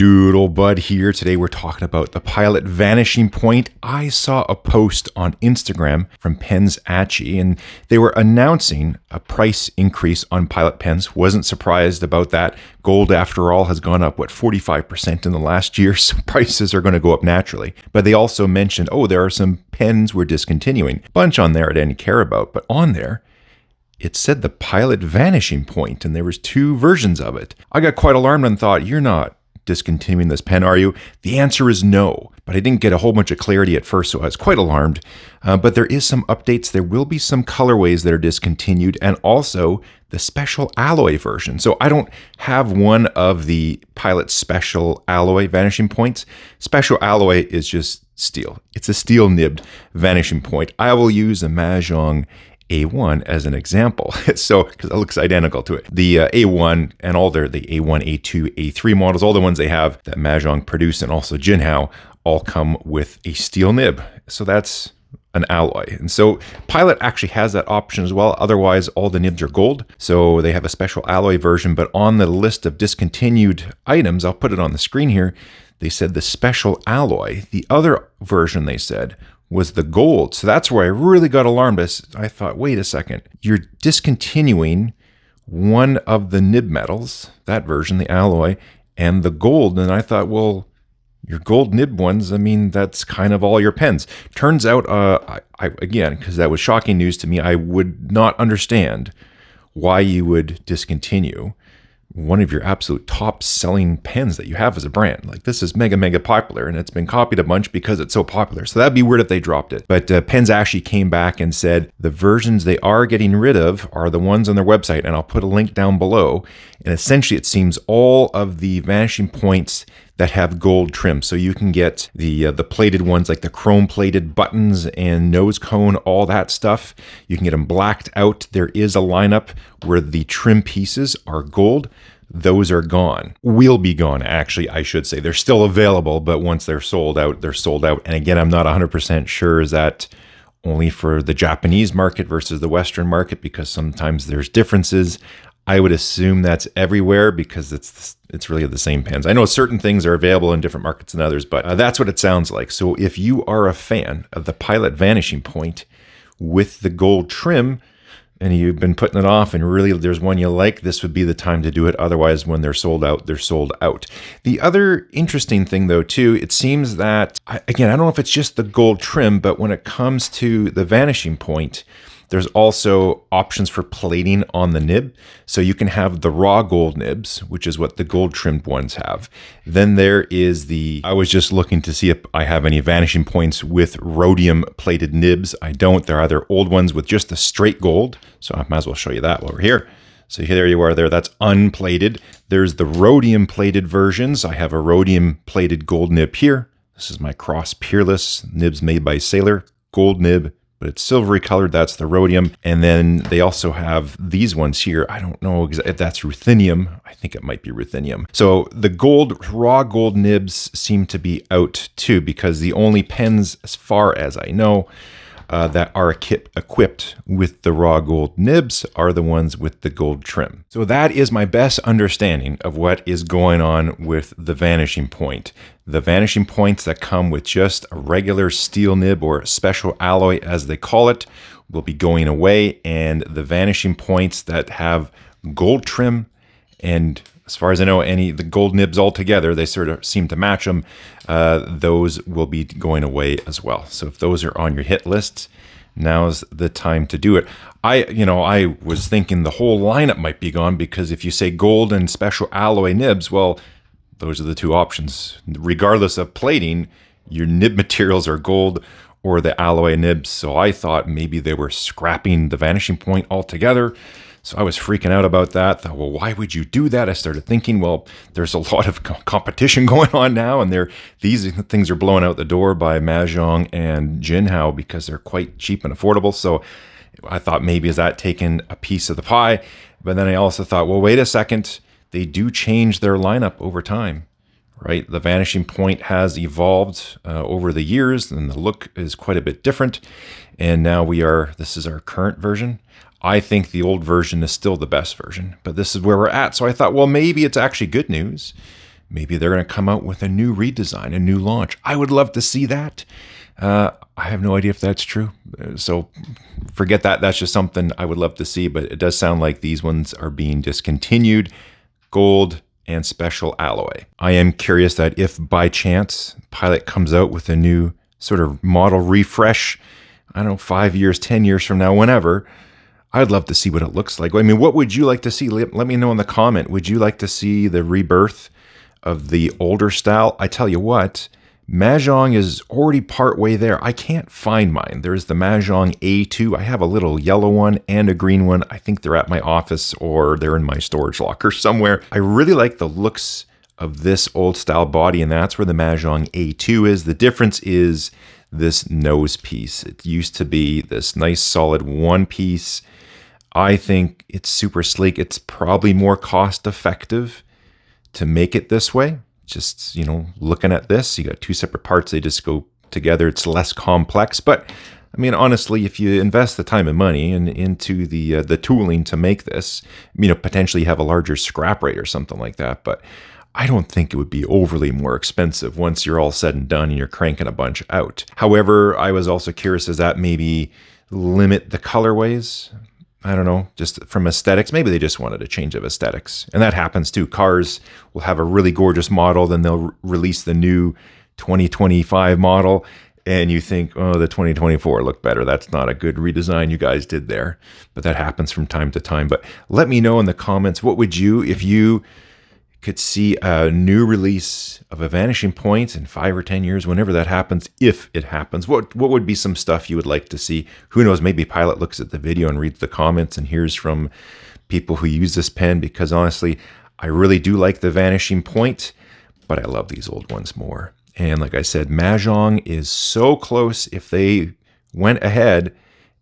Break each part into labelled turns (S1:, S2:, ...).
S1: Doodlebud here. Today we're talking about the Pilot Vanishing Point. I saw a post on Instagram from Pens Achi, and they were announcing a price increase on Pilot pens. Wasn't surprised about that. Gold, after all, has gone up, 45% in the last year, so prices are going to go up naturally. But they also mentioned, there are some pens we're discontinuing. Bunch on there I didn't care about, but on there, it said the Pilot Vanishing Point, and there was 2 versions of it. I got quite alarmed and thought, you're not discontinuing this pen, are you? The answer is no, but I didn't get a whole bunch of clarity at first, so I was quite alarmed. But there is some updates. There will be some colorways that are discontinued, and also the special alloy version. So I don't have one of the Pilot special alloy Vanishing Points. Special alloy is just steel. It's a steel nibbed Vanishing Point. I will use a Mahjong A1 as an example. So, because it looks identical to it. The A1 and all the A1, A2, A3 models, all the ones they have that Mahjong produce and also Jinhao all come with a steel nib. So that's an alloy. And so Pilot actually has that option as well. Otherwise, all the nibs are gold. So they have a special alloy version, but on the list of discontinued items, I'll put it on the screen here, they said the special alloy. The other version, they said, was the gold. So that's where I really got alarmed. I thought, wait a second, you're discontinuing one of the nib metals, that version, the alloy, and the gold. And I thought, well, your gold nib ones, that's kind of all your pens. Turns out, again, because that was shocking news to me, I would not understand why you would discontinue one of your absolute top selling pens that you have as a brand. Like, this is mega popular, and it's been copied a bunch because it's so popular. So that'd be weird if they dropped it. But Pens actually came back and said the versions they are getting rid of are the ones on their website, and I'll put a link down below. And essentially it seems all of the Vanishing Points that have gold trim. So you can get the plated ones, like the chrome plated buttons and nose cone, all that stuff. You can get them blacked out. There is a lineup where the trim pieces are gold. Those are gone. Will be gone, actually, I should say. They're still available, but once they're sold out, they're sold out. And again, I'm not 100% sure is that only for the Japanese market versus the Western market, because sometimes there's differences. I would assume that's everywhere because it's really the same pens. I know certain things are available in different markets than others, but that's what it sounds like. So if you are a fan of the Pilot Vanishing Point with the gold trim and you've been putting it off and really there's one you like, this would be the time to do it. Otherwise, when they're sold out, they're sold out. The other interesting thing though, too, it seems that, again, I don't know if it's just the gold trim, but when it comes to the Vanishing Point, there's also options for plating on the nib. So you can have the raw gold nibs, which is what the gold trimmed ones have. Then there is I was just looking to see if I have any Vanishing Points with rhodium plated nibs. I don't. They're either old ones with just the straight gold. So I might as well show you that while we're here. So there you are there. That's unplated. There's the rhodium plated versions. I have a rhodium plated gold nib here. This is my Cross Peerless nibs made by Sailor. Gold nib, but it's silvery colored. That's the rhodium. And then they also have these ones here. I don't know if that's ruthenium. I think it might be ruthenium. So the raw gold nibs seem to be out too, because the only pens, as far as I know, that are equipped with the raw gold nibs are the ones with the gold trim. So that is my best understanding of what is going on with the Vanishing Point. The Vanishing Points that come with just a regular steel nib or special alloy, as they call it, will be going away. And the Vanishing Points that have gold trim, and as far as I know, the gold nibs altogether, they sort of seem to match them. Those will be going away as well. So if those are on your hit lists, now's the time to do it. I was thinking the whole lineup might be gone, because if you say gold and special alloy nibs, well, those are the 2 options. Regardless of plating, your nib materials are gold or the alloy nibs. So I thought maybe they were scrapping the Vanishing Point altogether. So I was freaking out about that. Thought, well, why would you do that? I started thinking, well, there's a lot of competition going on now, and these things are blowing out the door by Mahjong and Jinhao because they're quite cheap and affordable. So I thought, maybe is that taking a piece of the pie? But then I also thought, well, wait a second. They do change their lineup over time, right? The Vanishing Point has evolved over the years, and the look is quite a bit different. And now this is our current version. I think the old version is still the best version, but this is where we're at. So I thought, well, maybe it's actually good news. maybe they're going to come out with a new redesign, a new launch. I would love to see that. I have no idea if that's true. So forget that. That's just something I would love to see, but it does sound like these ones are being discontinued. Gold and special alloy. I am curious that if by chance Pilot comes out with a new sort of model refresh, I don't know, 5 years, 10 years from now, whenever, I'd love to see what it looks like. I mean, what would you like to see? Let me know in the comment. Would you like to see the rebirth of the older style? I tell you what, Mahjong is already part way there. I can't find mine. There's the Mahjong A2. I have a little yellow one and a green one. I think they're at my office or they're in my storage locker somewhere. I really like the looks of this old style body, and that's where the Mahjong A2 is. The difference is this nose piece. It used to be this nice solid one piece. I think it's super sleek. It's probably more cost effective to make it this way. Just, looking at this, you got two separate parts. They just go together. It's less complex. But I mean, honestly, if you invest the time and money into the tooling to make this, potentially have a larger scrap rate or something like that. But I don't think it would be overly more expensive once you're all said and done and you're cranking a bunch out. However, I was also curious, does that maybe limit the colorways? I don't know, just from aesthetics. Maybe they just wanted a change of aesthetics. And that happens too. Cars will have a really gorgeous model, then they'll release the new 2025 model, and you think, oh, the 2024 looked better. That's not a good redesign you guys did there. But that happens from time to time. But let me know in the comments, what would you, if you could see a new release of a Vanishing Point in 5 or 10 years, whenever that happens, if it happens, what would be some stuff you would like to see? Who knows, maybe Pilot looks at the video and reads the comments and hears from people who use this pen, because honestly, I really do like the Vanishing Point, but I love these old ones more. And like I said, Mahjong is so close. If they went ahead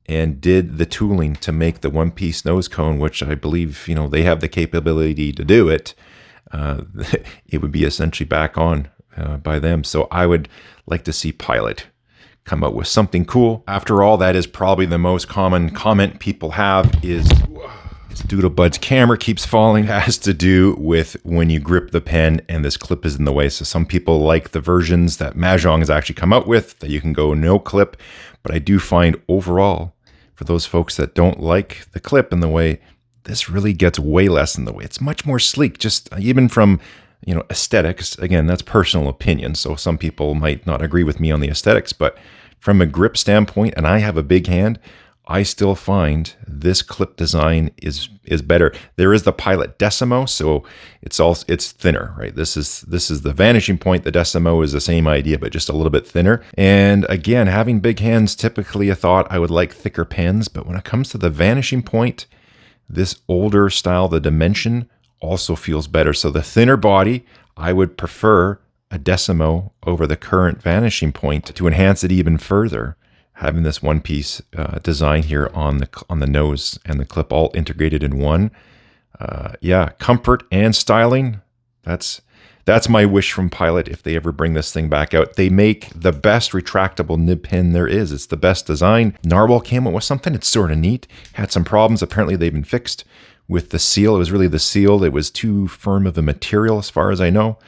S1: and did the tooling to make the one-piece nose cone, which I believe, they have the capability to do it, it would be essentially back on by them. So I would like to see Pilot come out with something cool. After all, that is probably the most common comment people have is Doodlebud's camera keeps falling. It has to do with when you grip the pen and this clip is in the way. So some people like the versions that Mahjong has actually come out with that you can go no clip. But I do find overall, for those folks that don't like the clip in the way, this really gets way less in the way. It's much more sleek, just even from, aesthetics. Again, that's personal opinion. So some people might not agree with me on the aesthetics, but from a grip standpoint, and I have a big hand, I still find this clip design is better. There is the Pilot Decimo, so it's thinner, right? This is the Vanishing Point. The Decimo is the same idea, but just a little bit thinner. And again, having big hands, typically I thought I would like thicker pens, but when it comes to the Vanishing Point, this older style, the Dimension, also feels better. So the thinner body, I would prefer a Decimo over the current Vanishing Point to enhance it even further. Having this one-piece design here on the nose and the clip all integrated in one. Comfort and styling, that's my wish from Pilot if they ever bring this thing back out. They make the best retractable nib pen there is. It's the best design. Narwhal came up with something. It's sort of neat. Had some problems. Apparently they've been fixed with the seal. It was really the seal. It was too firm of a material as far as I know.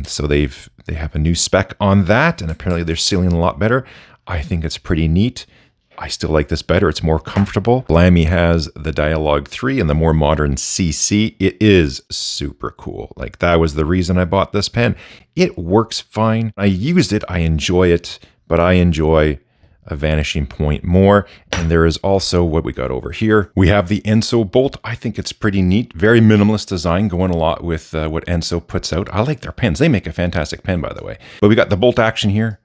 S1: So they have a new spec on that, and apparently they're sealing a lot better. I think it's pretty neat. I still like this better. It's more comfortable. Blammy has the Dialogue 3 and the more modern CC. It is super cool. Like, that was the reason I bought this pen. It works fine. I used it. I enjoy it, but I enjoy a Vanishing Point more. And there is also what we got over here. We have the Enso Bolt. I think it's pretty neat. Very minimalist design, going a lot with what Enso puts out. I like their pens. They make a fantastic pen, by the way. But we got the bolt action here.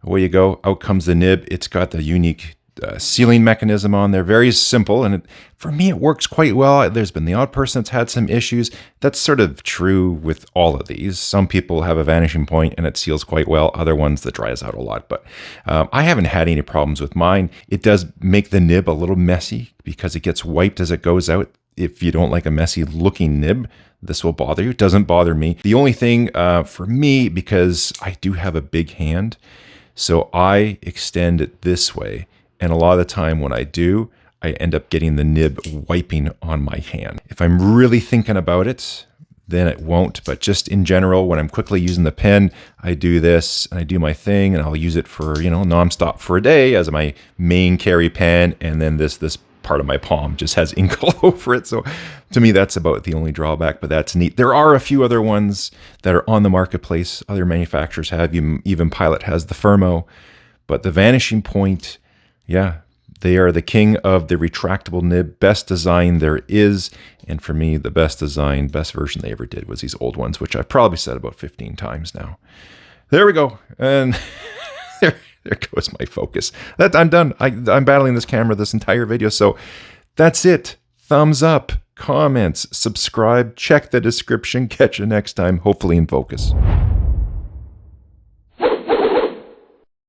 S1: Away you go. Out comes the nib. It's got the unique sealing mechanism on there. Very simple, and for me, it works quite well. There's been the odd person that's had some issues. That's sort of true with all of these. Some people have a Vanishing Point and it seals quite well. Other ones that dries out a lot, but I haven't had any problems with mine. It does make the nib a little messy because it gets wiped as it goes out. If you don't like a messy looking nib, this will bother you. It doesn't bother me. The only thing for me, because I do have a big hand, so I extend it this way. And a lot of the time when I do, I end up getting the nib wiping on my hand. If I'm really thinking about it, then it won't. But just in general, when I'm quickly using the pen, I do this and I do my thing, and I'll use it for, nonstop for a day as my main carry pen. And then this part of my palm just has ink all over it. So to me, that's about the only drawback, but that's neat. There are a few other ones that are on the marketplace. Other manufacturers have, even Pilot has the Firmo, but the Vanishing Point, yeah, they are the king of the retractable nib, best design there is. And for me, the best design, best version they ever did was these old ones, which I've probably said about 15 times now. There we go. And there goes my focus. I'm done. I'm battling this camera this entire video. So that's it. Thumbs up, comments, subscribe, check the description. Catch you next time, hopefully in focus.